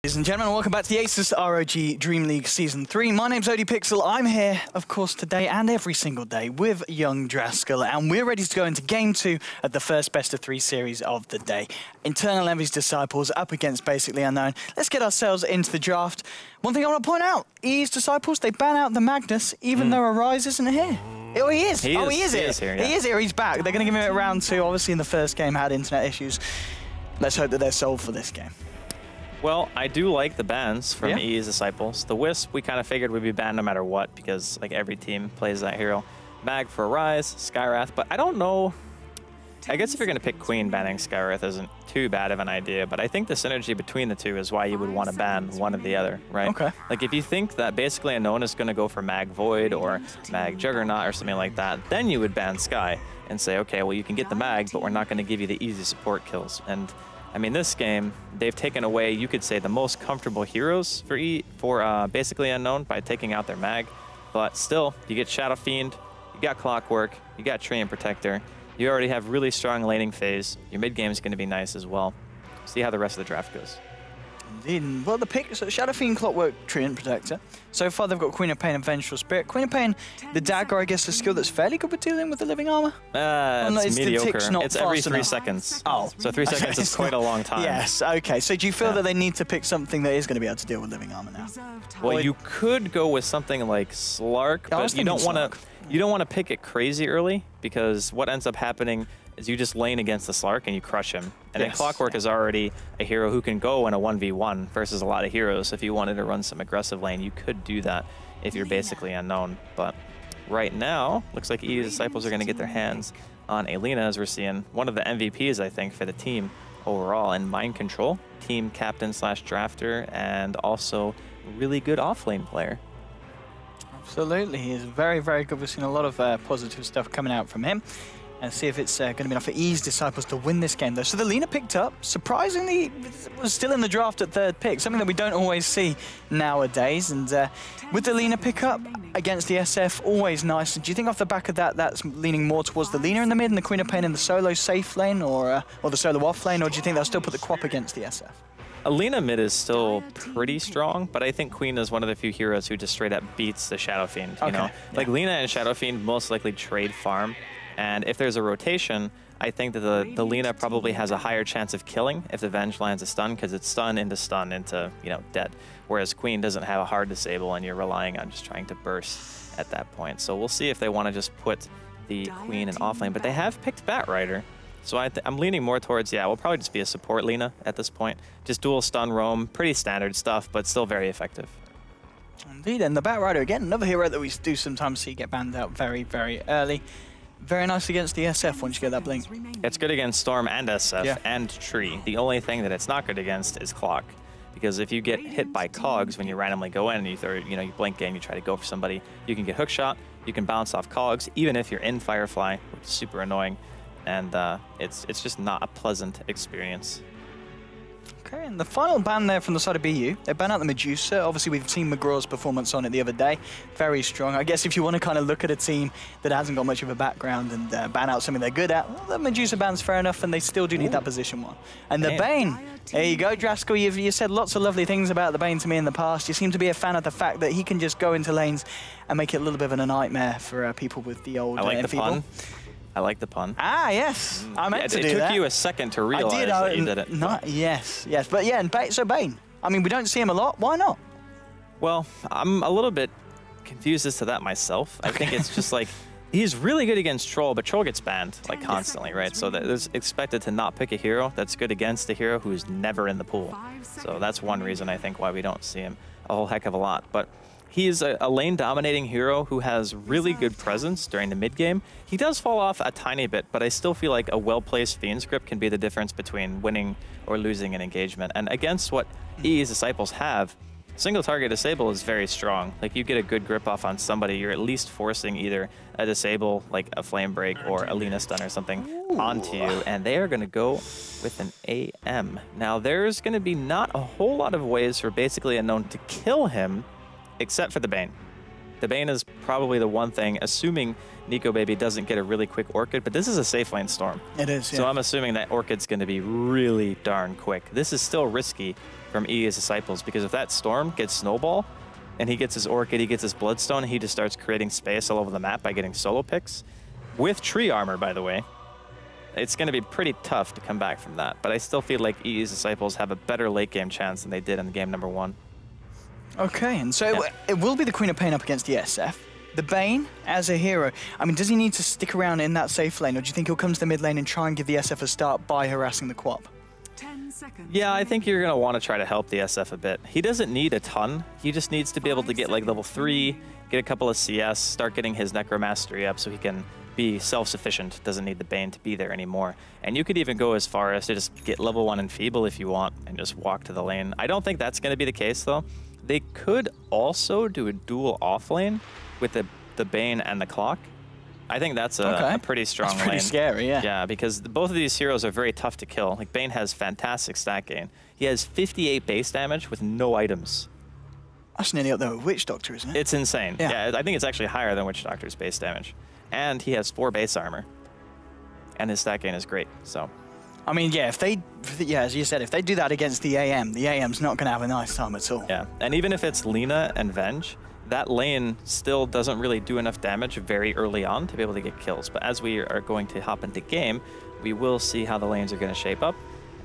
Ladies and gentlemen, welcome back to the Asus ROG Dream League Season 3. My name's ODPixel. I'm here, of course, today and every single day with young Draskell, and we're ready to go into Game 2 of the first best-of-3 series of the day. Eternal Envy's Disciples up against Basically Unknown. Let's get ourselves into the draft. One thing I want to point out, EE's Disciples, they ban out the Magnus, even though Arise isn't here. Oh, he is. He is here. Yeah. He is here. He's back. They're going to give him a round 2. Obviously, in the first game, had internet issues. Let's hope that they're solved for this game. Well, I do like the bans from EE's Disciples. The Wisp, we kind of figured would be banned no matter what, because like every team plays that hero. Mag for Arise, Skywrath, but I don't know. I guess if you're going to pick Queen, banning Skywrath isn't too bad of an idea, but I think the synergy between the two is why you would want to ban one or the other, right? Okay. Like if you think that Basically Unknown is going to go for Mag Void or Mag Juggernaut or something like that, then you would ban Sky and say, okay, well you can get the Mag, but we're not going to give you the easy support kills. And I mean, this game, they've taken away, you could say, the most comfortable heroes for Basically Unknown by taking out their Mag. But still, you get Shadow Fiend, you got Clockwork, you got Treant Protector. You already have really strong laning phase. Your mid game is going to be nice as well. See how the rest of the draft goes. Indeed. Well, the pick, so Shadow Fiend, Clockwork, Treant Protector. So far, they've got Queen of Pain and Vengeful Spirit. Queen of Pain, the dagger, I guess, is a skill that's fairly good with dealing with the living armor. It's mediocre. It's every 3 enough. seconds. Oh. So 3 seconds is quite a long time. Yes, okay. So do you feel that they need to pick something that is going to be able to deal with living armor now? Well, you could go with something like Slark, but you don't want to pick it crazy early, because what ends up happening is you just lane against the Slark and you crush him. And then Clockwork is already a hero who can go in a 1v1 versus a lot of heroes. If you wanted to run some aggressive lane, you could do that if you're Basically Unknown. But right now, looks like EE's Disciples are going to get their hands on Alina, as we're seeing one of the MVPs, I think, for the team overall, and Mind Control, team captain / drafter, and also really good offlane player. Absolutely, he is very, very good. We've seen a lot of positive stuff coming out from him. And see if it's going to be enough for EE's Disciples to win this game, though. So the Lina picked up, surprisingly, was still in the draft at 3rd pick, something that we don't always see nowadays. And with the Lina pickup against the SF, always nice. Do you think off the back of that, that's leaning more towards the Lina in the mid and the Queen of Pain in the solo safe lane, or the solo off lane, or do you think they'll still put the Quap against the SF? Alina mid is still pretty strong, but I think Queen is one of the few heroes who just straight up beats the Shadow Fiend. You know? Like Lina and Shadow Fiend most likely trade farm. And if there's a rotation, I think that the Lina probably has a higher chance of killing if the Venge lands a stun, because it's stun into, you know, dead. Whereas Queen doesn't have a hard disable, and you're relying on just trying to burst at that point. So we'll see if they want to just put the Queen in offlane. But they have picked Batrider. So I'm leaning more towards, we'll probably just be a support Lina at this point. Just dual stun roam, pretty standard stuff, but still very effective. Indeed, and the Batrider, again, another hero that we do sometimes see get banned out very, very early. Very nice against the SF once you get that blink. It's good against Storm and SF and Tree. The only thing that it's not good against is Clock. Because if you get hit by Cogs when you randomly go in and you throw, you blink in, you try to go for somebody, you can get hookshot, you can bounce off Cogs, even if you're in Firefly, which is super annoying. And it's just not a pleasant experience. Okay, and the final ban there from the side of BU, they ban out the Medusa. Obviously, we've seen McGraw's performance on it the other day. Very strong. I guess if you want to kind of look at a team that hasn't got much of a background and ban out something they're good at, well, the Medusa ban's fair enough, and they still do need that position 1. And the Bane, there you go, Draskell. You said lots of lovely things about the Bane to me in the past. You seem to be a fan of the fact that he can just go into lanes and make it a little bit of a nightmare for people with the old pun. I like the pun. Ah, yes. I meant to do that. It took you a second to realize that you did it. Yes. But yeah, so Bane. I mean, we don't see him a lot. Why not? Well, I'm a little bit confused as to that myself. I think it's just like, he's really good against Troll, but Troll gets banned like constantly, right? So it's expected to not pick a hero that's good against a hero who's never in the pool. So that's one reason I think why we don't see him a whole heck of a lot. But he is a lane-dominating hero who has really good presence during the mid-game. He does fall off a tiny bit, but I still feel like a well-placed Fiend script can be the difference between winning or losing an engagement. And against what EE's Disciples have, single-target disable is very strong. Like, you get a good grip off on somebody, you're at least forcing either a disable, like a Flame Break or a Lina stun or something, onto you, and they are going to go with an AM. Now, there's going to be not a whole lot of ways for Basically Unknown to kill him, except for the Bane. The Bane is probably the one thing, assuming Nico Baby doesn't get a really quick Orchid, but this is a safe lane Storm. It is, yeah. So I'm assuming that Orchid's going to be really darn quick. This is still risky, from EA's Disciples, because if that Storm gets Snowball, and he gets his Orchid, he gets his Bloodstone, he just starts creating space all over the map by getting solo picks. With Tree Armor, by the way, it's going to be pretty tough to come back from that. But I still feel like EA's Disciples have a better late game chance than they did in game number 1. Okay, and so it will be the Queen of Pain up against the SF. The Bane, as a hero, I mean, does he need to stick around in that safe lane, or do you think he'll come to the mid lane and try and give the SF a start by harassing the Quap? 10 seconds. Yeah, I think you're going to want to try to help the SF a bit. He doesn't need a ton. He just needs to be able to get like level 3, get a couple of CS, start getting his Necromastery up so he can be self-sufficient, doesn't need the Bane to be there anymore. And you could even go as far as to just get level 1 Enfeeble if you want and just walk to the lane. I don't think that's going to be the case though. They could also do a dual off lane with the Bane and the Clock. I think that's a pretty strong lane. That's pretty scary, yeah. Yeah, because both of these heroes are very tough to kill. Like Bane has fantastic stat gain. He has 58 base damage with no items. That's nearly up there with Witch Doctor, isn't it? It's insane. Yeah. I think it's actually higher than Witch Doctor's base damage. And he has 4 base armor. And his stat gain is great, so. I mean, yeah, as you said, if they do that against the AM's not going to have a nice time at all. Yeah, and even if it's Lina and Venge, that lane still doesn't really do enough damage very early on to be able to get kills. But as we are going to hop into game, we will see how the lanes are going to shape up.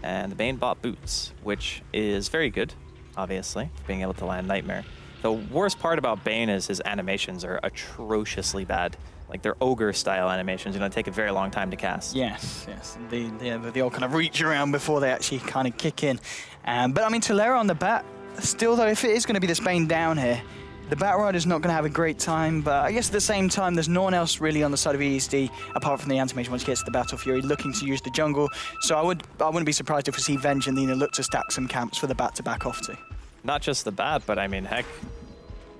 And the Bane bought Boots, which is very good, obviously, being able to land Nightmare. The worst part about Bane is his animations are atrociously bad. Like they're ogre-style animations. It's going to take a very long time to cast. Yes. They all kind of reach around before they actually kind of kick in. But I mean, Talera on the bat, still though, if it is going to be the Bane down here, the Batrider's not going to have a great time, but I guess at the same time, there's no one else really on the side of ESD, apart from the Animation once he gets to the Battle Fury, looking to use the jungle. So I wouldn't be surprised if we see Venge and Lina look to stack some camps for the Bat to back off to. Not just the Bat, but I mean, heck,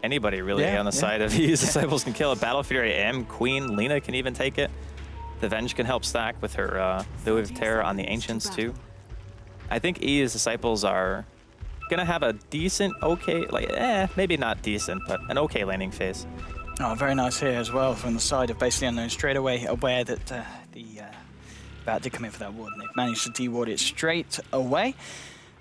anybody really on the side of EA's Disciples can kill a Battle Fury AM. Queen, Lina can even take it. The Venge can help stack with her Void of Terror on the Ancients too. I think EA's Disciples are gonna have a decent, maybe not decent, but an okay laning phase. Oh, very nice here as well from the side of Basically Unknown, straight away aware that the Bat did come in for that ward, and they've managed to de-ward it straight away.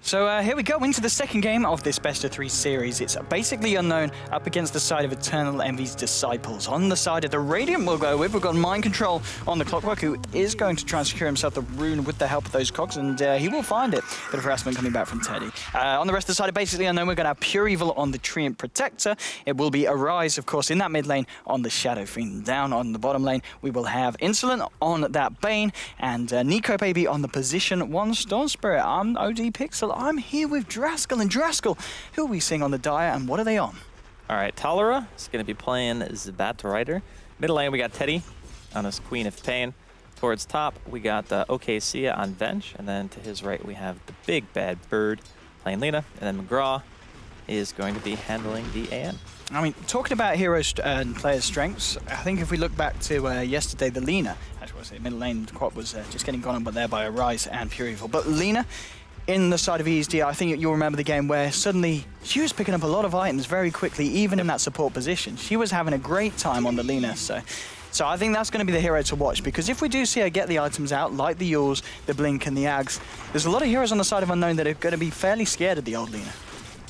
So here we go into the second game of this best-of-3 series. It's Basically Unknown up against the side of Eternal Envy's Disciples. On the side of the Radiant we'll go with, we've got Mind Control on the Clockwork, who is going to try and secure himself the rune with the help of those cogs, and he will find it. Bit of harassment coming back from Teddy. On the rest of the side of Basically Unknown, we're going to have Pure Evil on the Treant Protector. It will be Arise, of course, in that mid lane on the Shadow Fiend. Down on the bottom lane, we will have Insolent on that Bane, and Nico Baby on the Position 1 Storm Spirit. I'm OD Pixel. I'm here with Draskell, and Draskell, who are we seeing on the Dire, and what are they on? All right, Talera is going to be playing Batrider. Middle lane, we got Teddy on his Queen of Pain. Towards top, we got OKC on Venge, and then to his right, we have the big bad bird playing Lina, and then McGraw is going to be handling the AN. I mean, talking about heroes and players' strengths, I think if we look back to yesterday, the Lina, actually, I say middle lane, Quap was just getting gone on, but there by Arise and Pure Evil. But Lina, in the side of ESD, I think you'll remember the game where suddenly she was picking up a lot of items very quickly, even in that support position. She was having a great time on the Lina, so I think that's going to be the hero to watch, because if we do see her get the items out, like the Yules, the Blink, and the Ags, there's a lot of heroes on the side of Unknown that are going to be fairly scared of the old Lina.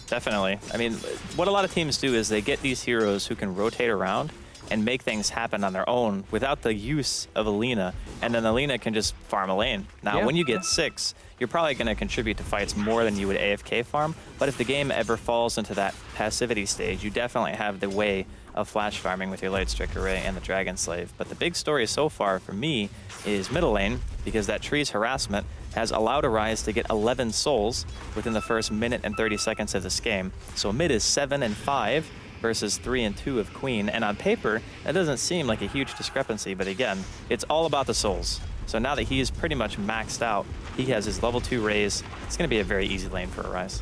Definitely. I mean, what a lot of teams do is they get these heroes who can rotate around and make things happen on their own without the use of a Lina, and then the Lina can just farm a lane. Now, when you get 6, you're probably going to contribute to fights more than you would AFK farm, but if the game ever falls into that passivity stage, you definitely have the way of flash farming with your Lightstrike Array and the Dragon Slave. But the big story so far for me is middle lane, because that tree's harassment has allowed Arise to get 11 souls within the first minute and 30 seconds of this game. So mid is 7 and 5 versus 3 and 2 of Queen, and on paper, that doesn't seem like a huge discrepancy, but again, it's all about the souls. So now that he is pretty much maxed out, he has his level 2 raise. It's going to be a very easy lane for Arise.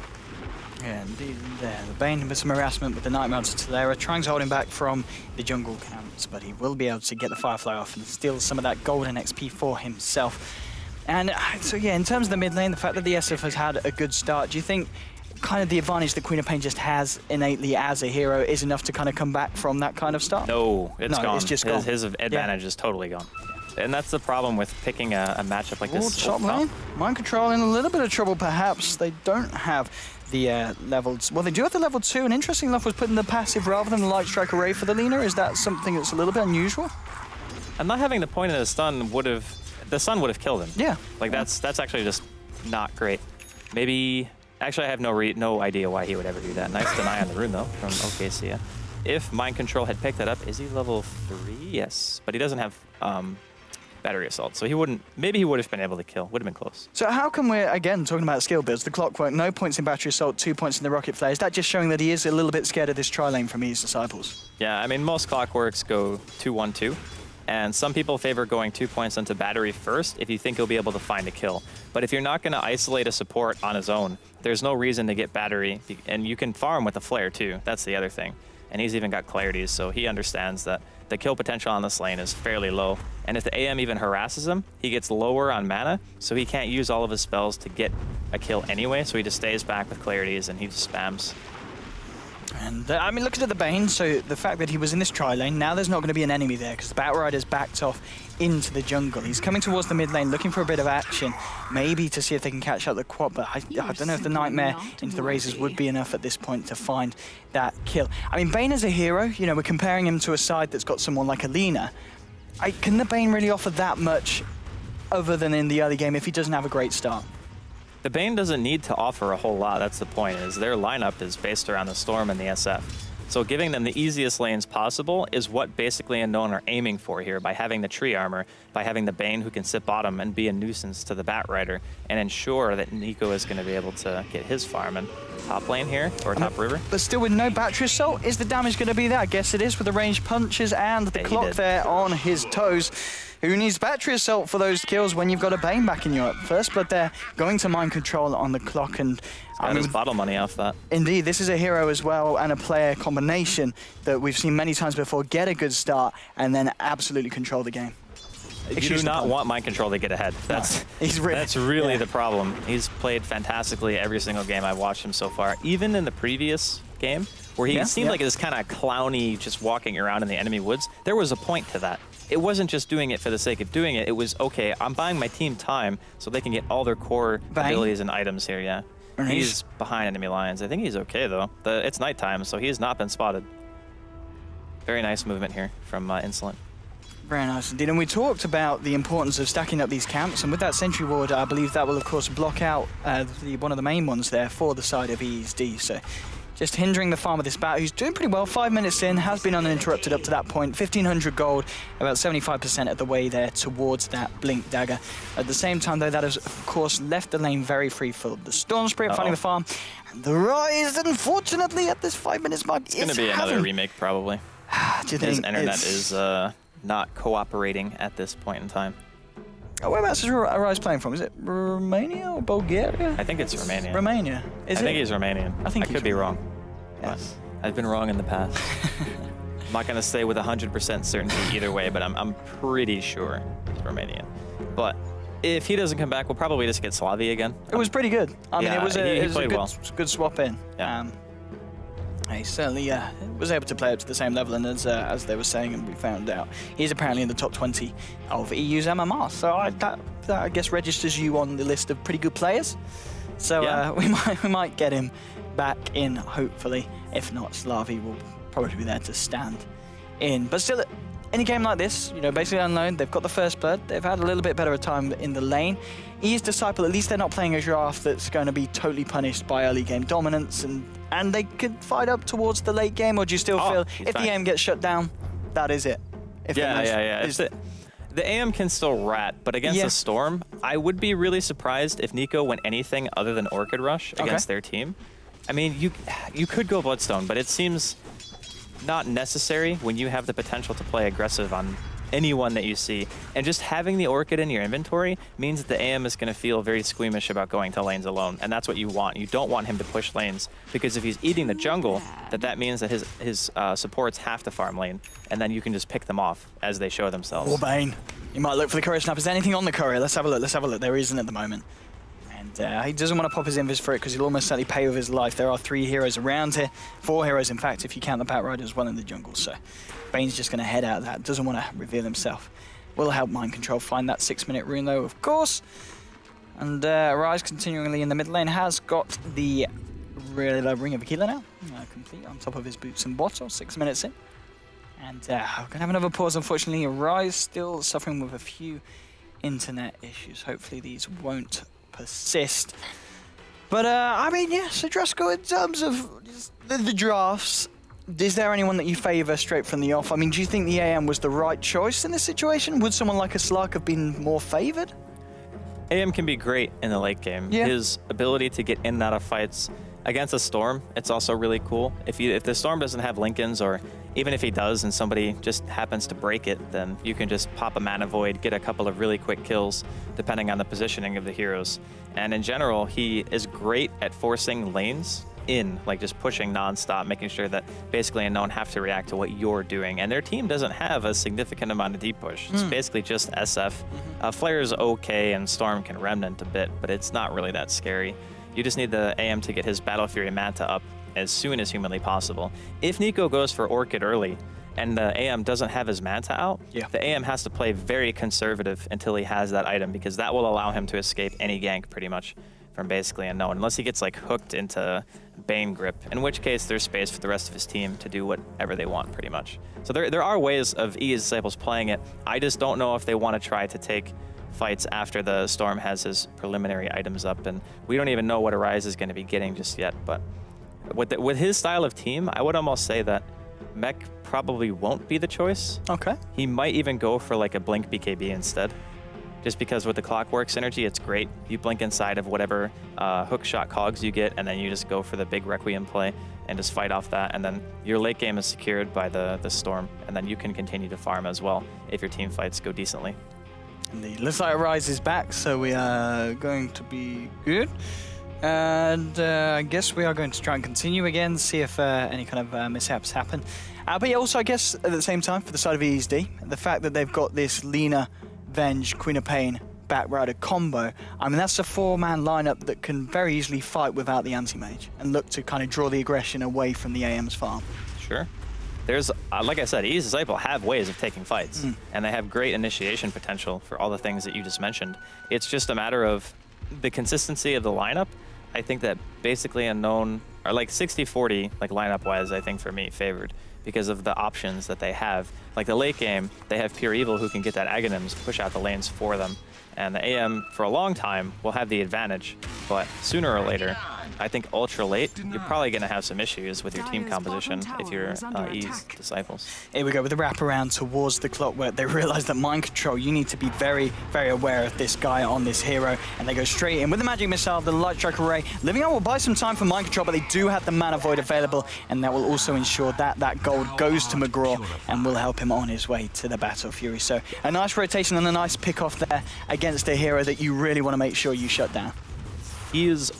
Yeah, indeed. There, the Bane with some harassment with the Nightmare to Talera, trying to hold him back from the jungle camps, but he will be able to get the Firefly off and steal some of that golden XP for himself. And so yeah, in terms of the mid lane, the fact that the SF has had a good start, do you think kind of the advantage the Queen of Pain just has innately as a hero is enough to kind of come back from that kind of start? No, it's gone. It's just gone. His advantage is totally gone. And that's the problem with picking a matchup like this. Top lane. Mind Control in a little bit of trouble, perhaps. They don't have the levels. Well, they do have the level 2, and interesting enough was putting the passive rather than the Light Strike Array for the Lina. Is that something that's a little bit unusual? And not having the point of the stun would have, the stun would have killed him. Yeah. Like that's actually just not great. Maybe, actually I have no idea why he would ever do that. Nice deny on the rune though from OKC. If Mind Control had picked that up, is he level 3? Yes, but he doesn't have Battery Assault, so he wouldn't, maybe he would have been able to kill, would have been close. So how come we're, again, talking about skill builds, the Clockwork, no points in Battery Assault, 2 points in the Rocket Flare, is that just showing that he is a little bit scared of this tri-lane from his disciples? Yeah, I mean, most Clockworks go 2-1-2, and some people favor going 2 points into Battery first if you think he'll be able to find a kill. But if you're not going to isolate a support on his own, there's no reason to get Battery, and you can farm with the Flare too, that's the other thing. And he's even got Clarities, so he understands that the kill potential on this lane is fairly low. And if the AM even harasses him, he gets lower on mana, so he can't use all of his spells to get a kill anyway, so he just stays back with Clarities and he just spams. And I mean, looking at the Bane, so the fact that he was in this tri-lane, now there's not going to be an enemy there because the Batrider's backed off into the jungle. He's coming towards the mid lane, looking for a bit of action, maybe to see if they can catch up the quad, but I don't know if the Nightmare into the Razors would be enough at this point to find that kill. I mean, Bane as a hero, you know, we're comparing him to a side that's got someone like Alina. Can the Bane really offer that much other than in the early game if he doesn't have a great start? The Bane doesn't need to offer a whole lot, that's the point, is their lineup is based around the Storm and the SF. So giving them the easiest lanes possible is what basically Unknown are aiming for here by having the tree armor, by having the Bane who can sit bottom and be a nuisance to the Batrider and ensure that Nico is going to be able to get his farm in top lane here, or top river. But still with no Battery Assault, is the damage going to be there? I guess it is with the ranged punches and the clock there on his toes. Who needs Battery Assault for those kills when you've got a Bane backing you up? First blood there, going to Mind Control on the clock, and I mean, bottle money off that. Indeed, this is a hero as well and a player combination that we've seen many times before get a good start and then absolutely control the game. You do not want Mind Control to get ahead. That's really the problem. He's played fantastically every single game I've watched him so far. Even in the previous game, where he seemed like this kind of clowny, just walking around in the enemy woods, there was a point to that. It wasn't just doing it for the sake of doing it. It was, okay, I'm buying my team time so they can get all their core abilities and items here, yeah. He's behind enemy lines. I think he's okay, though. It's nighttime, so he has not been spotted. Very nice movement here from Insolent. Very nice indeed. And we talked about the importance of stacking up these camps, and with that Sentry Ward, I believe that will, of course, block out one of the main ones there for the side of ESD. So just hindering the farm of this bat, who's doing pretty well. 5 minutes in, has been uninterrupted up to that point. 1,500 gold, about 75% of the way there towards that Blink Dagger. At the same time, though, that has, of course, left the lane very free for the Storm Spirit finding the farm. And the Rise, unfortunately, at this 5 minutes mark, it's going to be another remake, probably. Do you think his internet is not cooperating at this point in time? Whereabouts is Rise playing from? Is it Romania or Bulgaria? I think it's Romania. Romania. I think he's Romanian. I could be wrong. Yes. I've been wrong in the past. I'm not going to say with 100% certainty either way, but I'm pretty sure he's Romanian. But if he doesn't come back, we'll probably just get Slavi again. It was pretty good. I mean, it was a good swap in. Yeah. He certainly was able to play up to the same level, and as they were saying, and we found out, he's apparently in the top 20 of EU's MMR. So that I guess registers you on the list of pretty good players. So we might get him back in, hopefully. If not, Slavi will probably be there to stand in. But still, in a game like this, you know, basically Unknown, they've got the first blood. They've had a little bit better of time in the lane. ES Disciple, at least they're not playing a draft that's going to be totally punished by early game dominance, and they could fight up towards the late game, or do you still feel if the AM gets shut down, that is it? The AM can still rat, but against the Storm, I would be really surprised if Nico went anything other than Orchid Rush against their team. I mean, you could go Bloodstone, but it seems not necessary when you have the potential to play aggressive on anyone that you see. And just having the Orchid in your inventory means that the AM is going to feel very squeamish about going to lanes alone, and that's what you want. You don't want him to push lanes, because if he's eating the jungle, that means that his supports have to farm lane, and then you can just pick them off as they show themselves. Or Bane. You might look for the courier snap. Is there anything on the courier? Let's have a look. Let's have a look. There isn't at the moment. And he doesn't want to pop his invis for it because he'll almost certainly pay with his life. There are 3 heroes around here. 4 heroes, in fact, if you count the Batrider as well in the jungle. So Bane's just going to head out of that. Doesn't want to reveal himself will help Mind Control find that 6-minute rune though, of course. And Rise continually in the mid lane has got the Ring of Aquila now, complete on top of his boots and bottle, 6 minutes in. And we're going to have another pause, unfortunately. Rise still suffering with a few internet issues. Hopefully these won't persist. But, I mean, yeah, so Dresco, in terms of the drafts, is there anyone that you favour straight from the off? I mean, do you think the AM was the right choice in this situation? Would someone like a Slark have been more favoured? AM can be great in the late game. Yeah. His ability to get in and out of fights against a Storm, it's also really cool. If the Storm doesn't have Lincolns, or even if he does and somebody just happens to break it, then you can just pop a Mana Void, get a couple of really quick kills, depending on the positioning of the heroes. And in general, he is great at forcing lanes in, like just pushing non-stop, making sure that basically Unknown have to react to what you're doing. And their team doesn't have a significant amount of deep push. It's basically just SF. Flare's okay, and Storm can Remnant a bit, but it's not really that scary. You just need the AM to get his Battle Fury Manta up as soon as humanly possible. If Nico goes for Orchid early and the AM doesn't have his Manta out, the AM has to play very conservative until he has that item, because that will allow him to escape any gank pretty much from basically Unknown, unless he gets like hooked into Bane Grip, in which case there's space for the rest of his team to do whatever they want pretty much. So there are ways of EA's Disciples playing it. I just don't know if they want to try to take fights after the Storm has his preliminary items up, and we don't even know what Arise is going to be getting just yet. But with his style of team, I would almost say that Mech probably won't be the choice. Okay. He might even go for like a Blink BKB instead, just because with the Clockwork synergy, it's great. You blink inside of whatever hook shot cogs you get, and then you just go for the big Requiem play and just fight off that, and then your late game is secured by the Storm, and then you can continue to farm as well if your team fights go decently. Indeed. Looks like Rise is back, so we are going to be good. And I guess we are going to try and continue again, see if any kind of mishaps happen. But yeah, also I guess at the same time, for the side of ESD, the fact that they've got this Lina, Venge, Queen of Pain, Batrider combo, I mean, that's a 4-man lineup that can very easily fight without the anti-mage and look to kind of draw the aggression away from the AM's farm. Sure. There's, like I said, EA's Disciple have ways of taking fights, and they have great initiation potential for all the things that you just mentioned. It's just a matter of the consistency of the lineup. I think that basically Unknown are like 60-40, like lineup-wise, I think for me, favored because of the options that they have. Like the late game, they have Pure Evil who can get that Aghanims, push out the lanes for them. And the AM, for a long time, will have the advantage. But sooner or later, I think ultra late, you're probably going to have some issues with your team composition if you're EA's Disciples. Here we go with the wraparound towards the Clockwork. They realize that Mind Control, you need to be very, very aware of this guy on this hero. And they go straight in with the Magic Missile, the Light Strike Array. Living On will buy some time for Mind Control, but they do have the Mana Void available. And that will also ensure that that gold goes to McGraw and will help him on his way to the Battle Fury. So a nice rotation and a nice pick off there against a hero that you really want to make sure you shut down. He is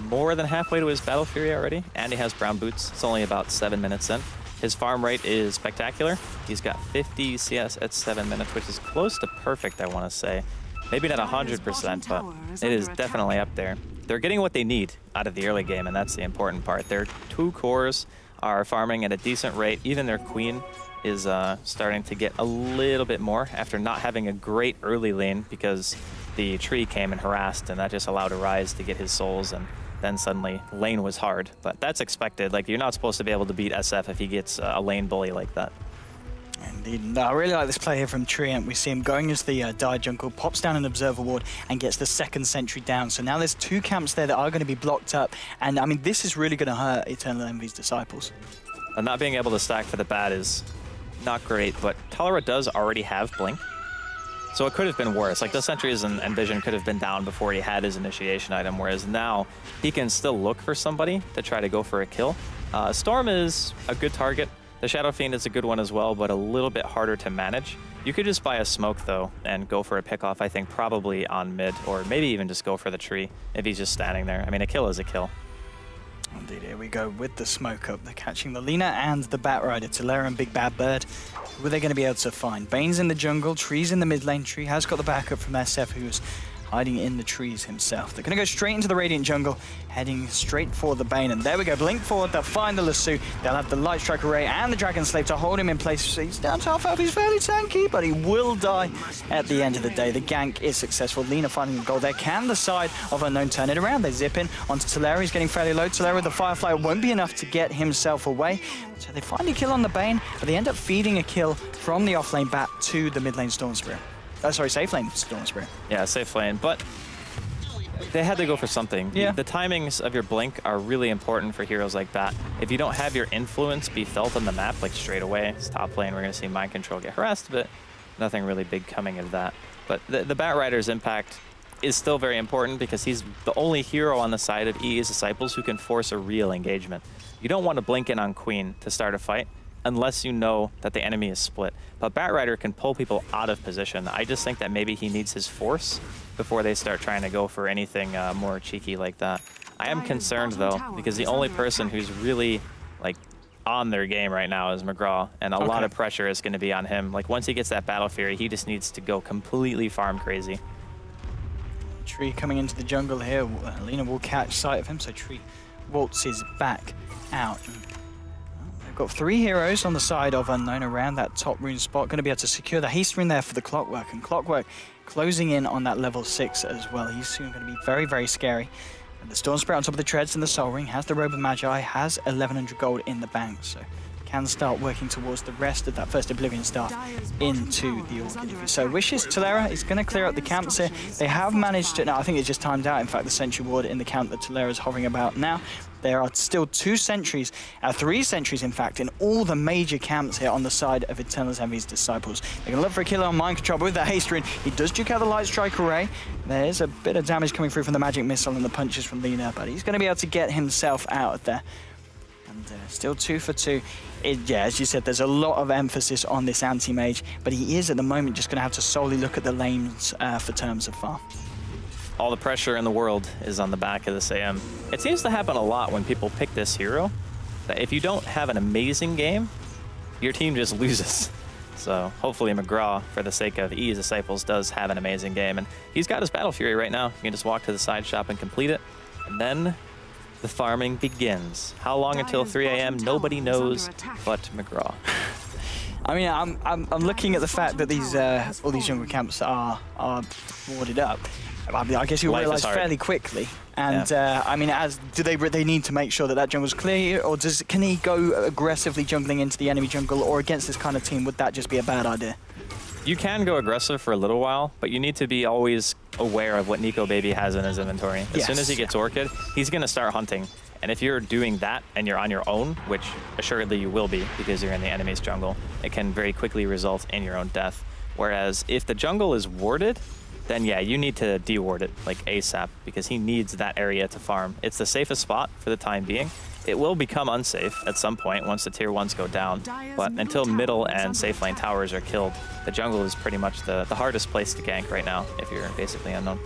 more than halfway to his Battle Fury already, and he has brown boots. It's only about 7 minutes in. His farm rate is spectacular. He's got 50 CS at 7 minutes, which is close to perfect, I want to say. Maybe not 100%, but it is definitely up there. They're getting what they need out of the early game, and that's the important part. Their 2 cores are farming at a decent rate. Even their queen is starting to get a little bit more after not having a great early lane because the tree came and harassed, and that just allowed Arise to get his souls, and then suddenly lane was hard. But that's expected. Like, you're not supposed to be able to beat SF if he gets a lane bully like that. Indeed. No, I really like this play here from Treant. We see him going as the Dire Jungle, pops down an Observer Ward and gets the 2nd sentry down. So now there's 2 camps there that are going to be blocked up. And I mean, this is really going to hurt Eternal Envy's Disciples. And not being able to stack for the bat is not great, but Talora does already have Blink. So it could have been worse. Like, the sentries and Vision could have been down before he had his initiation item, whereas now he can still look for somebody to try to go for a kill. Storm is a good target. The Shadow Fiend is a good one as well, but a little bit harder to manage. You could just buy a smoke, though, and go for a pickoff, I think, probably on mid, or maybe even just go for the tree if he's just standing there. I mean, a kill is a kill. Indeed, here we go with the smoke up. They're catching the Lina and the Batrider, Talera and Big Bad Bird. Who are they going to be able to find? Bane's in the jungle, Tree's in the mid lane. Tree has got the backup from SF, who's hiding in the trees himself. They're going to go straight into the Radiant jungle, heading straight for the Bane. And there we go, blink forward, they'll find the Lasso. They'll have the Light Strike Array and the Dragon Slave to hold him in place. He's down to half health, he's fairly tanky, but he will die at the end of the day. The gank is successful. Lina finding the goal there. Can the side of Unknown turn it around? They zip in onto Talera. He's getting fairly low. Talera with the Firefly won't be enough to get himself away. So they find a kill on the Bane, but they end up feeding a kill from the offlane back to the mid lane Storm Spirit. Sorry, safe lane Storm Spirit. Yeah, safe lane, but they had to go for something. Yeah. The timings of your blink are really important for heroes like that. If you don't have your influence be felt on the map, like straight away, it's top lane, we're going to see Mind Control get harassed, but nothing really big coming of that. But the Batrider's impact is still very important because he's the only hero on the side of EA's Disciples who can force a real engagement. You don't want to blink in on Queen to start a fight unless you know that the enemy is split. But Batrider can pull people out of position. I just think that maybe he needs his force before they start trying to go for anything more cheeky like that. I am concerned though, because the only person who's really like on their game right now is McGraw, and a lot of pressure is going to be on him. Like once he gets that Battle Fury, he just needs to go completely farm crazy. Tree coming into the jungle here. Lina will catch sight of him, so Tree waltzes back out. They've got 3 heroes on the side of Unknown around that top rune spot. Going to be able to secure the haste rune there for the Clockwork, and Clockwork closing in on that level 6 as well. He's soon going to be very, very scary. And the Storm Spirit on top of the treads and the Soul Ring has the Robe of Magi, has 1100 gold in the bank, so can start working towards the rest of that first Oblivion Star into the Orchid if he so wishes. Talera is going to clear up the camps here. They have managed to, no, I think it just timed out, in fact, the Sentry Ward in the camp that Talera is hovering about now. There are still 2 sentries, 3 sentries in fact, in all the major camps here on the side of Eternal's Envy's Disciples. They're going to look for a killer on Mind Control, but with that haste rune, he does duke out the Light Strike Array. There's a bit of damage coming through from the Magic Missile and the punches from Lina, but he's going to be able to get himself out of there. And still 2 for 2. Yeah, as you said, there's a lot of emphasis on this anti-mage, but he is at the moment just going to have to solely look at the lanes for terms of farm. All the pressure in the world is on the back of this AM. It seems to happen a lot when people pick this hero, that if you don't have an amazing game, your team just loses. So hopefully McGraw, for the sake of EA's Disciples, does have an amazing game. And he's got his Battle Fury right now. You can just walk to the side shop and complete it. And then the farming begins. How long until 3 AM? Nobody knows but McGraw. I mean, I'm looking at the fact that these all these jungle camps are boarded up. I guess you'll realize fairly quickly. And I mean, do they need to make sure that jungle's clear, or can he go aggressively jungling into the enemy jungle, or against this kind of team, would that just be a bad idea? You can go aggressive for a little while, but you need to be always aware of what Nico Baby has in his inventory. As soon as he gets Orchid, he's going to start hunting. And if you're doing that and you're on your own, which assuredly you will be because you're in the enemy's jungle, it can very quickly result in your own death. Whereas if the jungle is warded, then yeah, you need to deward it like ASAP because he needs that area to farm. It's the safest spot for the time being. It will become unsafe at some point once the tier 1s go down, but until middle and safe lane towers are killed, the jungle is pretty much the hardest place to gank right now if you're basically unknown.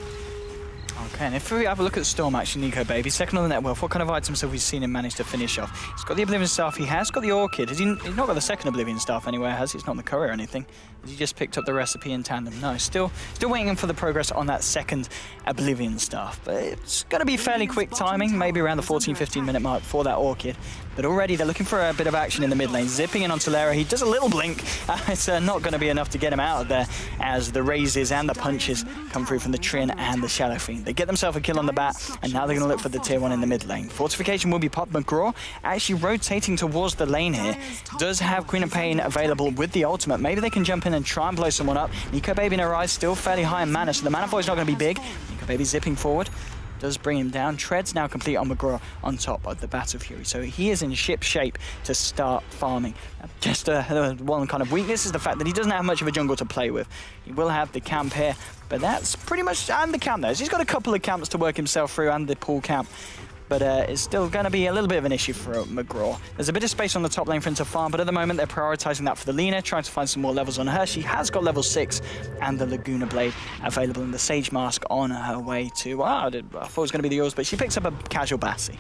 Okay, and if we have a look at the Storm, actually, Nico Baby, second on the net wealth, what kind of items have we seen him manage to finish off? He's got the Oblivion Staff, he has got the Orchid. He's not got the second Oblivion Staff anywhere, has he? He's not in the courier or anything. Has he just picked up the recipe in tandem? No, still waiting for the progress on that second Oblivion Staff. But it's going to be fairly quick timing, maybe around the 14-15 minute mark for that Orchid. But already they're looking for a bit of action in the mid lane. Zipping in on Talera, he does a little blink. It's not going to be enough to get him out of there as the raises and the punches come through from the Trin and the Shadow Fiend. They get themselves a kill on the bat, and now they're going to look for the tier 1 in the mid lane. Fortification will be popped. McGraw actually rotating towards the lane here. Does have Queen of Pain available with the ultimate. Maybe they can jump in and try and blow someone up. Nico Baby in her eyes still fairly high in mana, so the mana void is not going to be big. Nico Baby zipping forward. Does bring him down. Treads now complete on McGraw on top of the Battle Fury. So he is in ship shape to start farming. Just one kind of weakness is the fact that he doesn't have much of a jungle to play with. He will have the camp here, but that's pretty much, and the camp there. So he's got a couple of camps to work himself through and the pool camp. But it's still going to be a little bit of an issue for McGraw. There's a bit of space on the top lane for him to farm, but at the moment they're prioritizing that for the Lina, trying to find some more levels on her. She has got level 6 and the Laguna Blade available, and the Sage Mask on her way to, I thought it was going to be the yours, but she picks up a casual Bassi.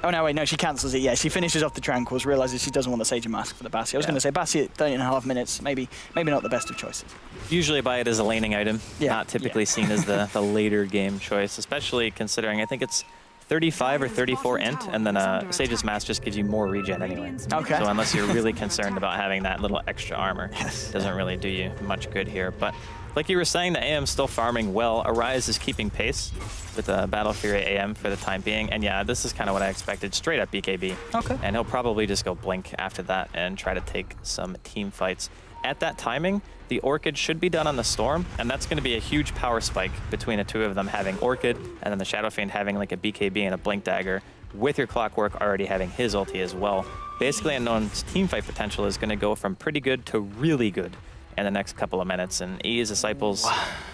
Oh, no, wait, no, she cancels it. Yeah, she finishes off the Tranquils, realizes she doesn't want the Sage and Mask for the Bassi. I was going to say Bassi at 30.5 minutes, maybe not the best of choices. Usually buy it as a laning item, not typically seen as the later game choice, especially considering I think it's 35 or 34 int, and then Sage's Mask just gives you more regen anyway. Okay. So unless you're really concerned about having that little extra armor, it doesn't really do you much good here. But like you were saying, the AM still farming well. Arise is keeping pace with the Battle Fury AM for the time being. And yeah, this is kind of what I expected, straight up BKB. Okay. And he'll probably just go Blink after that and try to take some team fights. At that timing, the Orchid should be done on the Storm, and that's going to be a huge power spike between the two of them having Orchid, and then the Shadow Fiend having like a BKB and a Blink Dagger, with your Clockwork already having his ulti as well. Basically, Unknown's teamfight potential is going to go from pretty good to really good in the next couple of minutes, and EA's Disciples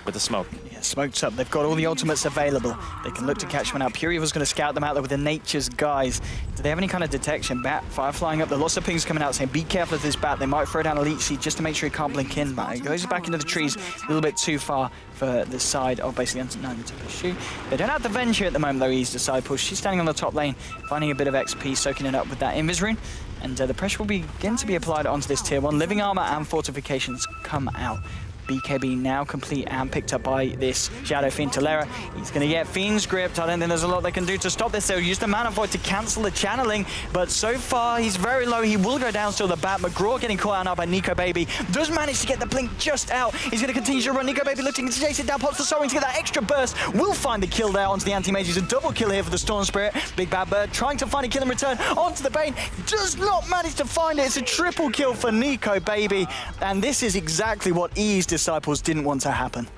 with the smoke. Yeah, smoked up. They've got all the ultimates available. They can look to catch one out. Puri was going to scout them out there with the Nature's Guise. Do they have any kind of detection? Bat, fire flying up. There are lots of pings coming out saying, be careful of this bat. They might throw down a leech seed just to make sure he can't blink in. But he goes back into the trees a little bit too far for the side of basically Undeniable to pursue. They don't have the Venture at the moment, though, EA's Disciples. She's standing on the top lane, finding a bit of XP, soaking it up with that Invis Rune. And the pressure will begin to be applied onto this tier 1. Living armor and fortifications come out. BKB now complete and picked up by this Shadow Fiend Talera. He's going to get Fiend's Grip. I don't think there's a lot they can do to stop this. They'll use the Mana Void to cancel the channeling, but so far he's very low. He will go down still. The Bat McGraw getting caught out by Nico Baby. Does manage to get the blink just out. He's going to continue to run. Nico Baby looking to chase it down. Pops the Soaring to get that extra burst. Will find the kill there onto the Anti-Mage. It's a double kill here for the Storm Spirit. Big Bad Bird trying to find a kill in return onto the Bane. Does not manage to find it. It's a triple kill for Nico Baby. And this is exactly what EA's Disciples didn't want to happen.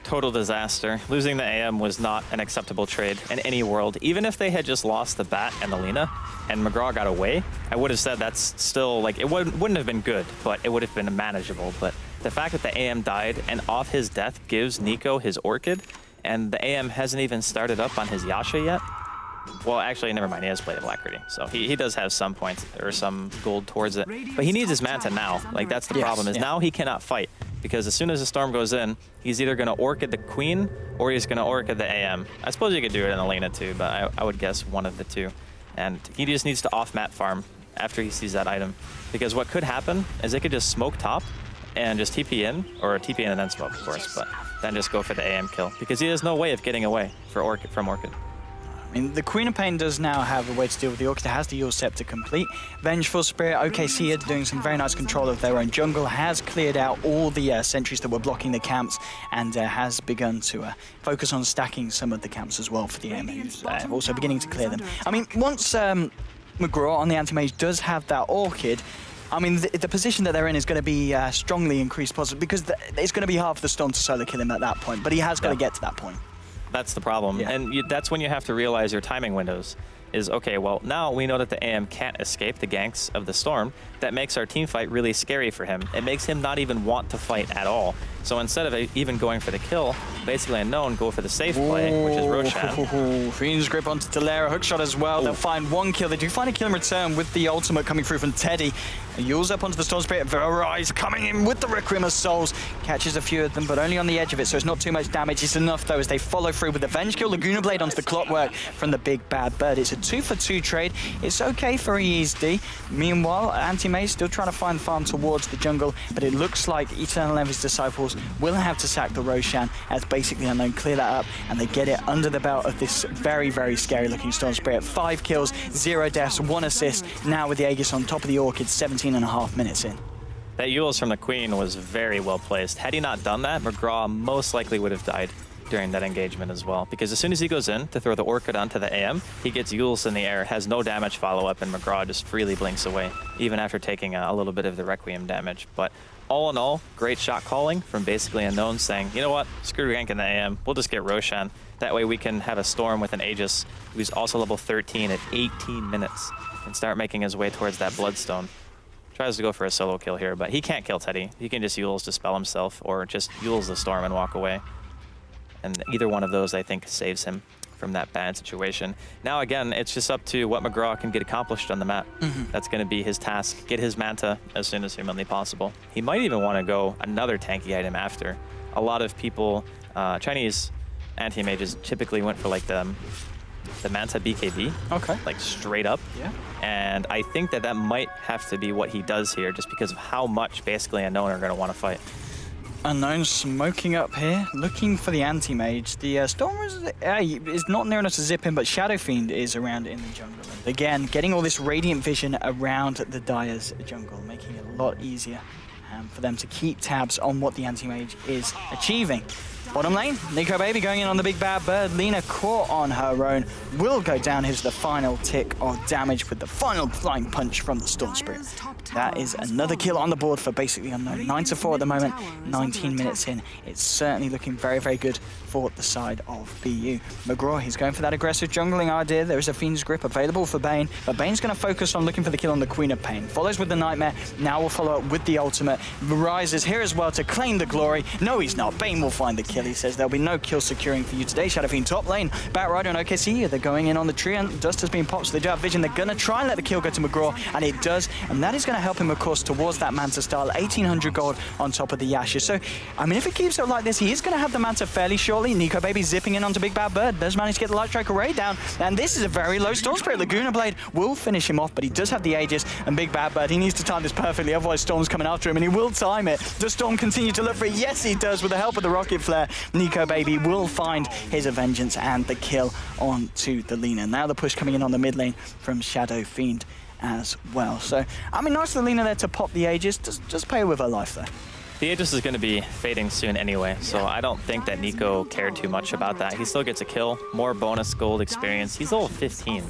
Total disaster. Losing the AM was not an acceptable trade in any world. Even if they had just lost the Bat and the Lina and McGraw got away, I would have said that's still, like, it wouldn't have been good, but it would have been manageable. But the fact that the AM died and off his death gives Nico his Orchid, and the AM hasn't even started up on his Yasha yet. Well, actually, never mind. He has played a Black Gritty, so he does have some points or some gold towards it. But he needs his Manta now. Like, that's the problem, is now he cannot fight. Because as soon as the Storm goes in, he's either going to Orchid the Queen or he's going to Orchid the AM. I suppose you could do it in Elena too, but I would guess one of the two. And he just needs to off-map farm after he sees that item. Because what could happen is they could just smoke top and just TP in, or TP in and then smoke, of course, but then just go for the AM kill. Because he has no way of getting away from Orchid. I mean, the Queen of Pain does now have a way to deal with the Orchid. It has the Eul Scepter complete. Vengeful Spirit, OKC are doing some very nice control of their own jungle, has cleared out all the sentries that were blocking the camps, and has begun to focus on stacking some of the camps as well for the AM, who's also beginning to clear them. I mean, once McGraw on the Anti-Mage does have that Orchid, I mean, the position that they're in is going to be strongly increased positive, because it's going to be hard for the Storm to solo kill him at that point, but he has got to get to that point. That's the problem. Yeah. And that's when you have to realize your timing windows. Is, okay, well, now we know that the AM can't escape the ganks of the Storm. That makes our team fight really scary for him. It makes him not even want to fight at all. So instead of even going for the kill, basically Unknown go for the safe play, which is Roshan. Fiend's Grip onto Talera, hookshot as well. They'll find one kill. They do find a kill in return with the ultimate coming through from Teddy. Yules up onto the Storm Spirit. Arise coming in with the Requiem of Souls. Catches a few of them, but only on the edge of it, so it's not too much damage. It's enough, though, as they follow through with the Venge kill. Laguna Blade onto the Clockwork from the Big Bad Bird. It's a 2-for-2 trade. It's okay for EA's D. Meanwhile, Anti-Mage still trying to find farm towards the jungle, but it looks like Eternal Envy's Disciples will have to sack the Roshan as basically Unknown clear that up, and they get it under the belt of this very, very scary looking Storm Spirit. 5 kills, 0 deaths, 1 assist. Now with the Aegis on top of the Orchid, 17.5 minutes in. That Yules from the Queen was very well placed. Had he not done that, McGraw most likely would have died during that engagement as well. Because as soon as he goes in to throw the Orchid onto the AM, he gets Yules in the air, has no damage follow-up, and McGraw just freely blinks away, even after taking a little bit of the Requiem damage. But all in all, great shot calling from basically Unknown, saying, you know what, screw ganking the AM, we'll just get Roshan. That way we can have a Storm with an Aegis, who's also level 13 at 18 minutes, and start making his way towards that Bloodstone. Tries to go for a solo kill here, but he can't kill Teddy. He can just Yules to spell himself, or just Yules the Storm and walk away. And either one of those, I think, saves him from that bad situation. Now, again, it's just up to what McGraw can get accomplished on the map. That's going to be his task. Get his Manta as soon as humanly possible. He might even want to go another tanky item after. A lot of people, Chinese anti-mages typically went for like the the Manta BKB. Okay. Like straight up. Yeah. And I think that that might have to be what he does here, just because of how much basically Unknown are going to want to fight. Unknown smoking up here, looking for the anti-mage. The Storm is not near enough to zip in, but Shadow Fiend is around in the jungle. And again, getting all this Radiant Vision around the Dire's jungle, making it a lot easier for them to keep tabs on what the anti-mage is achieving. Bottom lane, Nico Baby going in on the big bad bird. Lina caught on her own. Will go down. Here's the final tick of damage with the final flying punch from the Storm Spirit. That is another kill on the board for basically Unknown. 9-4 at the moment, 19 minutes in. It's certainly looking very, very good for the side of BU. McGraw, he's going for that aggressive jungling idea. There is a Fiend's Grip available for Bane, but Bane's going to focus on looking for the kill on the Queen of Pain. Follows with the Nightmare. Now will follow up with the ultimate. Ryze is here as well to claim the glory. No, he's not. Bane will find the kill. He says there'll be no kill securing for you today. Shadow Fiend top lane. Batrider and OKC, they're going in on the tree, and Dust has been popped, so they do have vision. They're going to try and let the kill go to McGraw, and it does, and that is going to help him, of course, towards that Manta style. 1,800 gold on top of the Yasha. So, I mean, if it keeps up like this, he is going to have the Manta fairly shortly. Nico Baby zipping in onto Big Bad Bird. Does manage to get the Light Strike Array down, and this is a very low Storm Spirit. Laguna Blade will finish him off, but he does have the Aegis, and Big Bad Bird, he needs to time this perfectly, otherwise Storm's coming after him, and he will time it. Does Storm continue to look for it? Yes, he does, with the help of the Rocket Flare. Nico Baby will find his vengeance and the kill onto the Lina. Now the push coming in on the mid lane from Shadow Fiend as well. So, I mean, nice for Lina there to pop the Aegis. Just play with her life there. The Aegis is going to be fading soon anyway, so I don't think that Nico cared too much about that. He still gets a kill, more bonus gold experience. He's level 15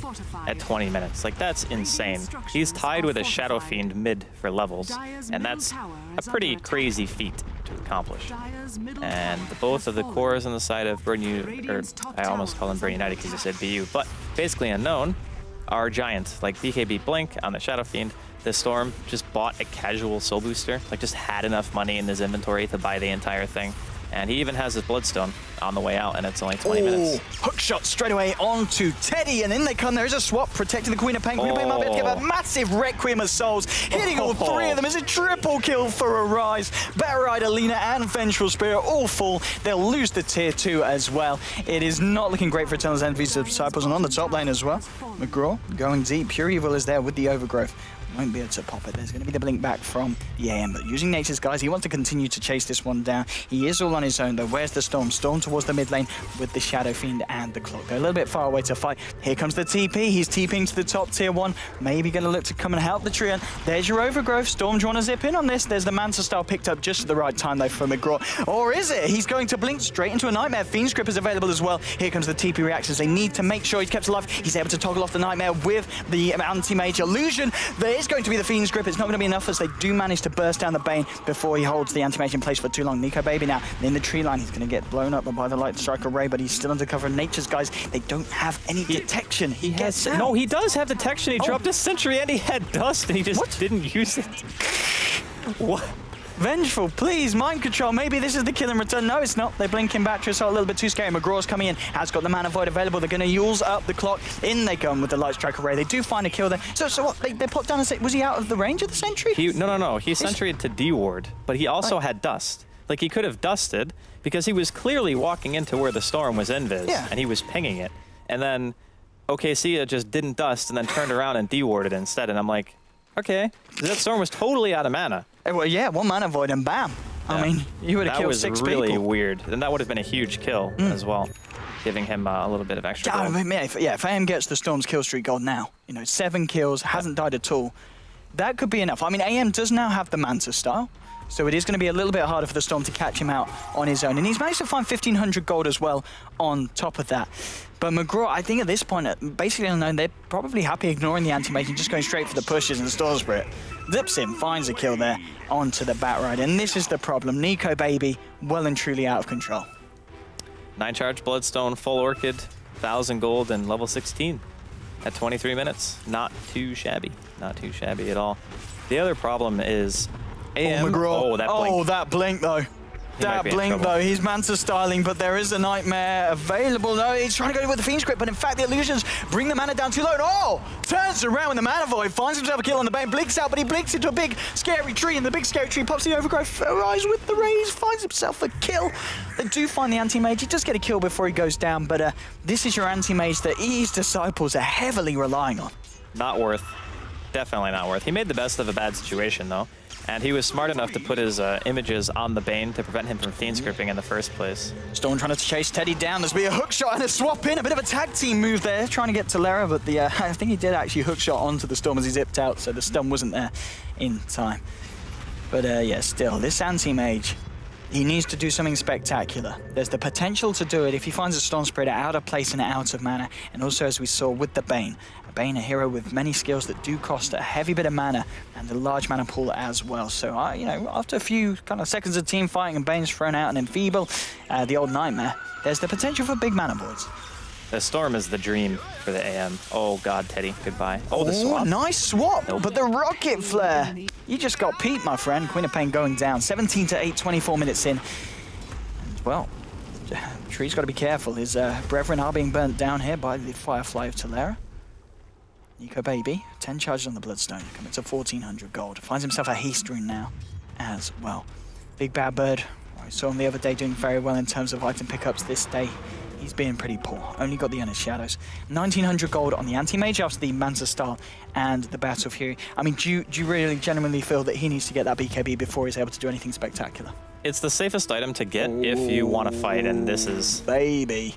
at 20 minutes. Like, that's insane. He's tied with a Shadow Fiend mid for levels, and that's a pretty crazy feat to accomplish. And both of the cores on the side of Burn United, or I almost call them Burn United because I said BU, but basically Unknown are giant, like BKB Blink on the Shadow Fiend. The Storm just bought a casual soul booster, like just had enough money in his inventory to buy the entire thing. And he even has his Bloodstone on the way out, and it's only 20 minutes. Hook shot straight away onto Teddy, and in they come. There is a swap protecting the Queen of Pain. Queen of Pain might be able to give a massive Requiem of Souls, hitting all three of them. It's a triple kill for a Ryze. Batrider, Lina, and Vengeful Spirit all full. They'll lose the tier 2 as well. It is not looking great for Eternal's Envy's Disciples, and on the top lane as well. McGraw going deep. Pure Evil is there with the Overgrowth. Won't be able to pop it. There's going to be the blink back from the AM, but using Nature's Guise, he wants to continue to chase this one down. He is all on his own though. Where's the Storm? Storm towards the mid lane with the Shadow Fiend and the Clock. They're a little bit far away to fight. Here comes the TP. He's TPing to the top tier 1. Maybe going to look to come and help the Treant. There's your Overgrowth. Storm, do you want to zip in on this? There's the Manta style picked up just at the right time though for McGraw. Or is it? He's going to blink straight into a Nightmare. Fiend's Grip is available as well. Here comes the TP reactions. They need to make sure he's kept alive. He's able to toggle off the Nightmare with the Anti-Mage Illusion. There is going to be the Fiend's Grip. It's not going to be enough as they do manage to burst down the Bane before he holds the Anti-Mage in place for too long. Nico Baby now in the tree line. He's going to get blown up by the Light Strike Array, but he's still under cover of Nature's Guise. They don't have any detection. He gets out. No, he does have detection. He dropped a Sentry and he had Dust and he just didn't use it. What? Vengeful, please, mind control. Maybe this is the kill in return. No, it's not. They blink him back to us, a little bit too scary. McGraw's coming in, has got the Mana Void available. They're going to use up the clock. In they go with the Light Strike Array. They do find a kill there. So what? They popped down and say, was he out of the range of the Sentry? No. He Sentryed to D-Ward, but he also had Dust. Like, he could have dusted because he was clearly walking into where the Storm was invis, and he was pinging it. And then OKC just didn't dust and then turned around and D-Warded instead. And I'm like, okay, that Storm was totally out of mana. Well, yeah, 1 Mana Void and bam. Yeah. I mean, you would have killed 6 people. That was really weird. And that would have been a huge kill as well, giving him a little bit of extra gold. If AM gets the Storm's kill streak gold now, 7 kills, hasn't died at all, that could be enough. I mean, AM does now have the Manta style, so it is going to be a little bit harder for the Storm to catch him out on his own. And he's managed to find 1,500 gold as well on top of that. But McGraw, I think at this point, basically Unknown, they're probably happy ignoring the Anti-Mage and just going straight for the pushes, and the Storm Spirit zips him, finds a kill there onto the Batrider. And this is the problem. Nico Baby, well and truly out of control. 9 charge Bloodstone, full Orchid, 1,000 gold, and level 16 at 23 minutes. Not too shabby. Not too shabby at all. The other problem is AM. McGraw. Oh, that blink. Oh, that blink, though. that blink, though. He's Manta styling, but there is a Nightmare available. No, he's trying to go with the Fiend Script, but in fact, the Illusions bring the mana down too low. And oh! Turns around with the Mana Void, finds himself a kill on the Bane, blinks out, but he blinks into a big, scary tree, and the big, scary tree pops the Overgrowth, arrives with the raise, finds himself a kill. They do find the Anti-Mage. He does get a kill before he goes down, but this is your Anti-Mage that EE's Disciples are heavily relying on. Not worth. Definitely not worth. He made the best of a bad situation, though. And he was smart enough to put his images on the Bane to prevent him from Fiend Scripting in the first place. Storm trying to chase Teddy down. There's be a hook shot and a swap in. A bit of a tag team move there, trying to get to Lara, but the I think he did actually hook shot onto the Storm as he zipped out, so the stun wasn't there in time. But yeah, still, this Anti-Mage, he needs to do something spectacular. There's the potential to do it if he finds a Storm Spirit out of place and out of mana, and also as we saw with the Bane. Bane, a hero with many skills that do cost a heavy bit of mana and a large mana pool as well. So, you know, after a few kind of seconds of team fighting and Bane's thrown out and Enfeeble, the old Nightmare, there's the potential for big mana voids. The Storm is the dream for the AM. Oh, God, Teddy, goodbye. Oh, the swap. Nice swap, Nope. but the Rocket Flare. You just got peeped, my friend. Queen of Pain going down. 17 to 8, 24 minutes in. And, well, Tree's got to be careful. His brethren are being burnt down here by the Firefly of Talera. Nico Baby, 10 charges on the Bloodstone, coming to 1,400 gold. Finds himself a haste rune now as well. Big Bad Bird, I saw him the other day doing very well in terms of item pickups. This day, he's being pretty poor. Only got the Earnest Shadows. 1,900 gold on the Anti-Mage after the Manta Style and the Battle Fury. I mean, do you really genuinely feel that he needs to get that BKB before he's able to do anything spectacular? It's the safest item to get if you want to fight, and this is... Baby.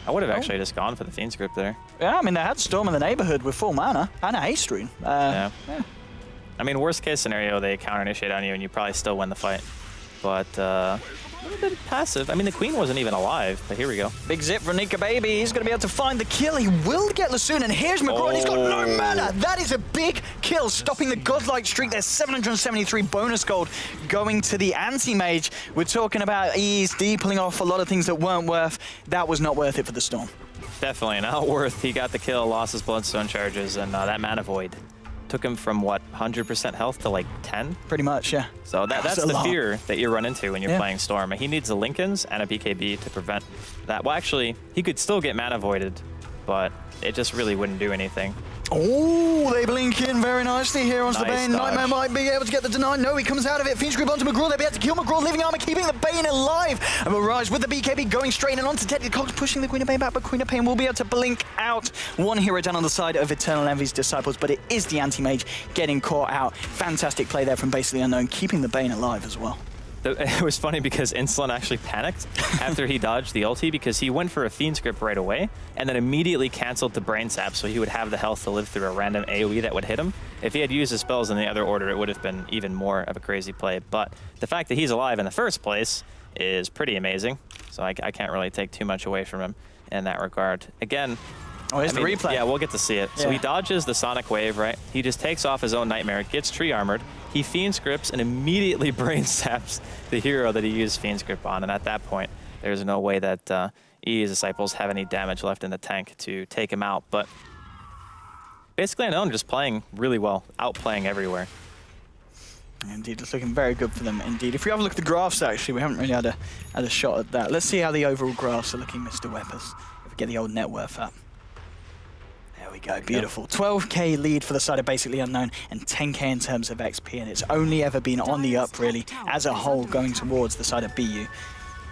I would have actually just gone for the Fiend Script there. Yeah, I mean, they had Storm in the neighborhood with full mana and a haste rune. Yeah. I mean, worst case scenario, they counter initiate on you and you probably still win the fight. But a little bit passive. I mean, the Queen wasn't even alive, but here we go. Big zip for Nika Baby. He's going to be able to find the kill. He will get Lasoon, and here's McGraw. He's got no mana. That is a big kill, stopping the godlike streak. There's 773 bonus gold going to the Anti-Mage. We're talking about ESD pulling off a lot of things that weren't worth. That was not worth it for the Storm. Definitely not worth. He got the kill, lost his Bloodstone charges, and that Mana Void took him from, what, 100% health to like 10? Pretty much, yeah. So that's the fear that you run into when you're playing Storm. He needs the Lincolns and a BKB to prevent that. Well, actually, he could still get Mana Voided, but it just really wouldn't do anything. Oh, they blink in very nicely here onto the Bane. Dodge. Nightmare might be able to get the deny. No, he comes out of it. Fiend Script onto McGraw. They'll be able to kill McGraw. Living Armor keeping the Bane alive. And Mirage with the BKB going straight and onto Teddy Cox, pushing the Queen of Pain back, but Queen of Pain will be able to blink out. One hero down on the side of Eternal Envy's Disciples, but it is the Anti-Mage getting caught out. Fantastic play there from Basically Unknown, keeping the Bane alive as well. It was funny because Insolent actually panicked after he dodged the ulti because he went for a Fiend Script right away and then immediately canceled the Brain Sap so he would have the health to live through a random AoE that would hit him. If he had used his spells in the other order, it would have been even more of a crazy play. But the fact that he's alive in the first place is pretty amazing. So I can't really take too much away from him in that regard. Again, oh, here's the replay. Yeah, we'll get to see it. Yeah. So he dodges the Sonic Wave, right? He just takes off his own Nightmare, gets Tree Armored. He Fiend Scripts and immediately Brain Saps the hero that he used Fiend Script on. And at that point, there's no way that EE's Disciples have any damage left in the tank to take him out. But Basically Unknown just playing really well, outplaying everywhere. Indeed, it's looking very good for them indeed. If we have a look at the graphs, actually, we haven't really had a shot at that. Let's see how the overall graphs are looking, Mr. Weppers. If we get the old net worth up. There we go, beautiful. Yep. 12k lead for the side of Basically Unknown and 10k in terms of XP, and it's only ever been on the up, really, as a whole, going towards the side of BU.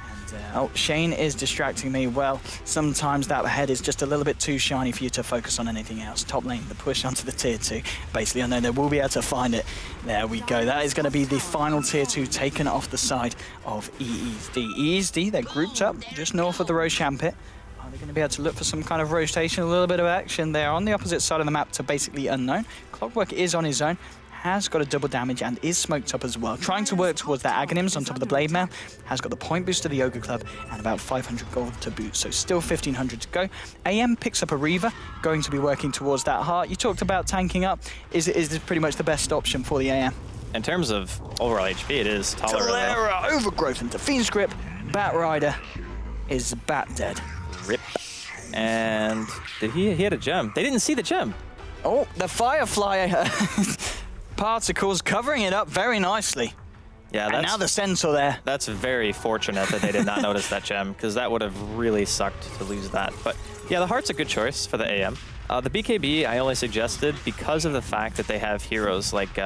And, oh, Shane is distracting me. Well, sometimes that head is just a little bit too shiny for you to focus on anything else. Top lane, the push onto the tier 2. Basically Unknown, they will be able to find it. There we go. That is going to be the final tier 2 taken off the side of EESD. EESD, they're grouped up just north of the Roshan pit. Are they going to be able to look for some kind of rotation, a little bit of action there on the opposite side of the map to Basically Unknown? Clockwork is on his own, has got a double damage and is smoked up as well. Trying to work towards that Aghanims on top of the Blade Mail, has got the point boost to the Yoga Club and about 500 gold to boot, so still 1,500 to go. AM picks up a Reaver, going to be working towards that heart. You talked about tanking up. Is this pretty much the best option for the AM? In terms of overall HP, it is Talera. Overgrowth into Fiend Script. Bat Rider is bat dead. Rip. And did he had a gem? They didn't see the gem. Oh, the Firefly particles covering it up very nicely. Yeah, and now the Centaur there. That's very fortunate that they did not notice that gem, because that would have really sucked to lose that. But yeah, the Heart's a good choice for the AM. The BKB I only suggested because of the fact that they have heroes like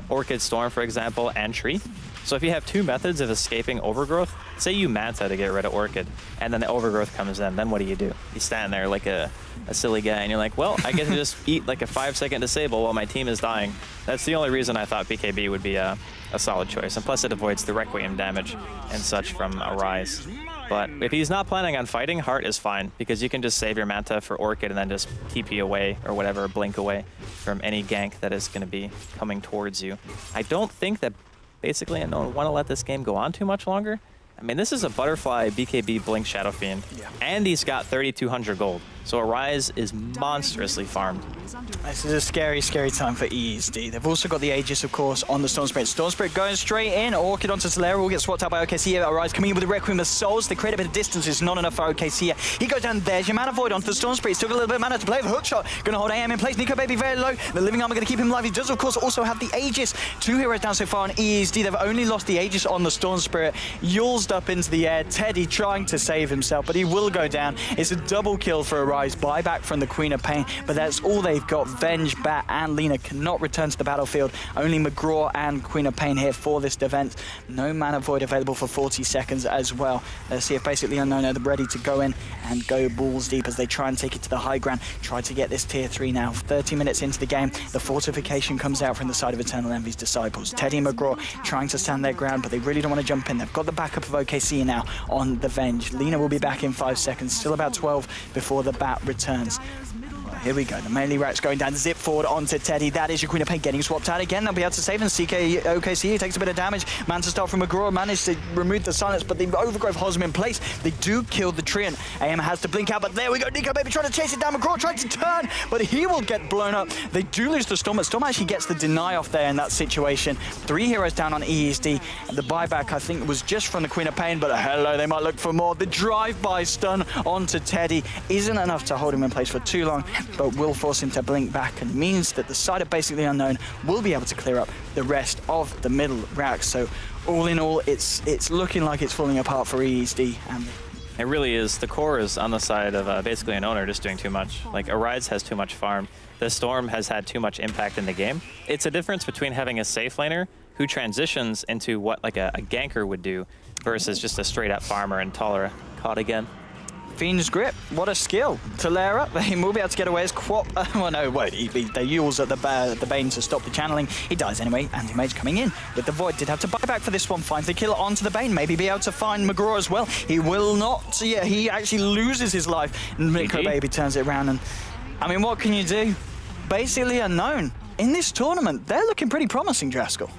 Orchid Storm, for example, and Tree. So if you have two methods of escaping Overgrowth, say you Manta to get rid of Orchid, and then the Overgrowth comes in, then what do? You stand there like a silly guy, and you're like, well, I get to just eat like a 5-second disable while my team is dying. That's the only reason I thought BKB would be a solid choice, and plus it avoids the Requiem damage and such from Arise. But if he's not planning on fighting, Heart is fine, because you can just save your Manta for Orchid and then just TP away, or whatever, blink away from any gank that is going to be coming towards you. I don't think that basically I don't want to let this game go on too much longer. I mean, this is a Butterfly BKB Blink Shadow Fiend, and he's got 3,200 gold. So Arise is monstrously farmed. This is a scary, scary time for ESD. They've also got the Aegis, of course, on the Storm Spirit. Storm Spirit going straight in. Orchid onto Solera will get swapped out by OKC. Arise coming in with the Requiem of Souls. They create a bit of distance. It's not enough for OKC. He goes down. There's your Mana Void onto the Storm Spirit. Still got a little bit of mana to play. The hook shot going to hold AM in place. Nico Baby very low. The Living Armor going to keep him alive. He does, of course, also have the Aegis. 2 heroes down so far on ESD. They've only lost the Aegis on the Storm Spirit. Yulzed up into the air. Teddy trying to save himself, but he will go down. It's a double kill for Arise. Buyback from the Queen of Pain, but that's all they've got. Venge, Bat, and Lina cannot return to the battlefield. Only McGraw and Queen of Pain here for this event. No Mana Void available for 40 seconds as well. Let's see if basically Unknown are ready to go in and go balls deep as they try and take it to the high ground. Try to get this tier 3 now. 30 minutes into the game, the fortification comes out from the side of Eternal Envy's Disciples. Teddy and McGraw trying to stand their ground, but they really don't want to jump in. They've got the backup of OKC now on the Venge. Lina will be back in 5 seconds, still about 12 before the Bat returns. Here we go, the melee rat's going down, zip forward onto Teddy. That is your Queen of Pain getting swapped out again. They'll be able to save him. OKC takes a bit of damage. Manta Star from McGraw managed to remove the silence, but the Overgrowth holds him in place. They do kill the Treant. AM has to blink out, but there we go. Nico Baby trying to chase it down. McGraw trying to turn, but he will get blown up. They do lose the Storm, but Storm actually gets the deny off there in that situation. 3 heroes down on ESD. The buyback, I think, was just from the Queen of Pain, but hello, they might look for more. The drive-by stun onto Teddy isn't enough to hold him in place for too long, but will force him to blink back, and means that the side of Basically Unknown will be able to clear up the rest of the middle rack. So all in all, it's looking like it's falling apart for ESD. And it really is. The core is on the side of Basically Unknown are just doing too much. Like, Arise has too much farm. The Storm has had too much impact in the game. It's a difference between having a safe laner who transitions into what like a ganker would do versus just a straight up farmer, and Tolera caught again. Fiend's Grip, what a skill. Tolera, he will be able to get away as Quap. Well, no, wait, they use at the Bane to stop the channeling. He dies anyway. Anti-Mage coming in with the Void. Did have to buy back for this one. Finds the kill onto the Bane. Maybe be able to find McGraw as well. He will not. So yeah, he actually loses his life. Nico Baby turns it around, and I mean, what can you do? Basically Unknown. In this tournament, they're looking pretty promising, Draskell.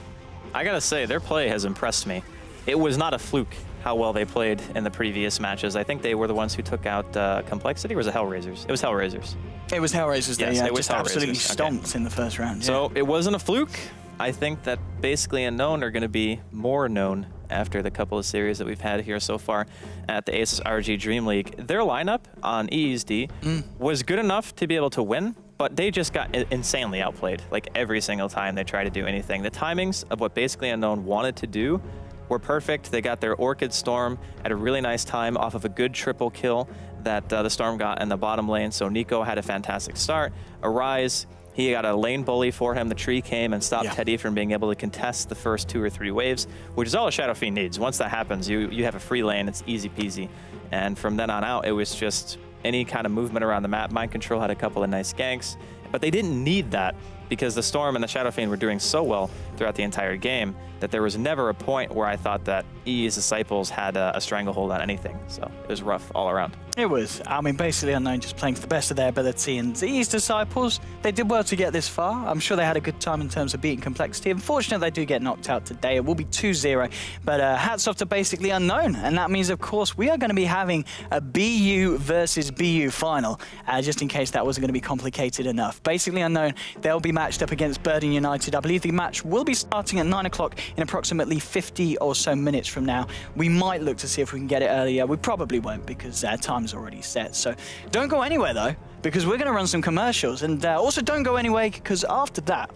I gotta say, their play has impressed me. It was not a fluke how well they played in the previous matches. I think they were the ones who took out Complexity, or was it Hellraisers? It was Hellraisers. It was Hellraisers. Yes, yeah, it was just absolutely stomped in the first round. Yeah. So it wasn't a fluke. I think that Basically Unknown are going to be more known after the couple of series that we've had here so far at the Asus RG Dream League. Their lineup on ESD was good enough to be able to win, but they just got insanely outplayed. Like, every single time they tried to do anything. The timings of what Basically Unknown wanted to do were perfect. They got their Orchid Storm at a really nice time off of a good triple kill that the Storm got in the bottom lane. So Nico had a fantastic start. Arise, he got a lane bully for him. The tree came and stopped Teddy from being able to contest the first 2 or 3 waves, which is all a Shadow Fiend needs. Once that happens, you have a free lane. It's easy peasy. And from then on out, it was just any kind of movement around the map. Mind Control had a couple of nice ganks, but they didn't need that because the Storm and the Shadow Fiend were doing so well throughout the entire game that there was never a point where I thought that EE's Disciples had a stranglehold on anything. So it was rough all around. It was. I mean, Basically Unknown just playing to the best of their ability, and EE's Disciples, they did well to get this far. I'm sure they had a good time in terms of beating Complexity. Unfortunately, they do get knocked out today. It will be 2-0, but hats off to Basically Unknown, and that means, of course, we are going to be having a BU versus BU final, just in case that wasn't going to be complicated enough. Basically Unknown, they'll be matched up against Burden United. I believe the match will be starting at 9 o'clock in approximately 50 or so minutes from now. We might look to see if we can get it earlier. We probably won't because time's already set. So don't go anywhere though, because we're going to run some commercials, and also don't go anywhere because after that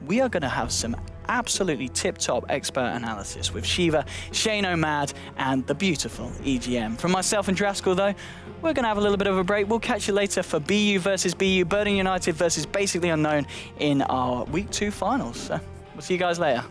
we are going to have some absolutely tip-top expert analysis with Shiva, Shane O'Mad, and the beautiful EGM. From myself and Draskell, though, we're going to have a little bit of a break. We'll catch you later for BU versus BU, Burden United versus Basically Unknown in our Week 2 finals. So we'll see you guys later.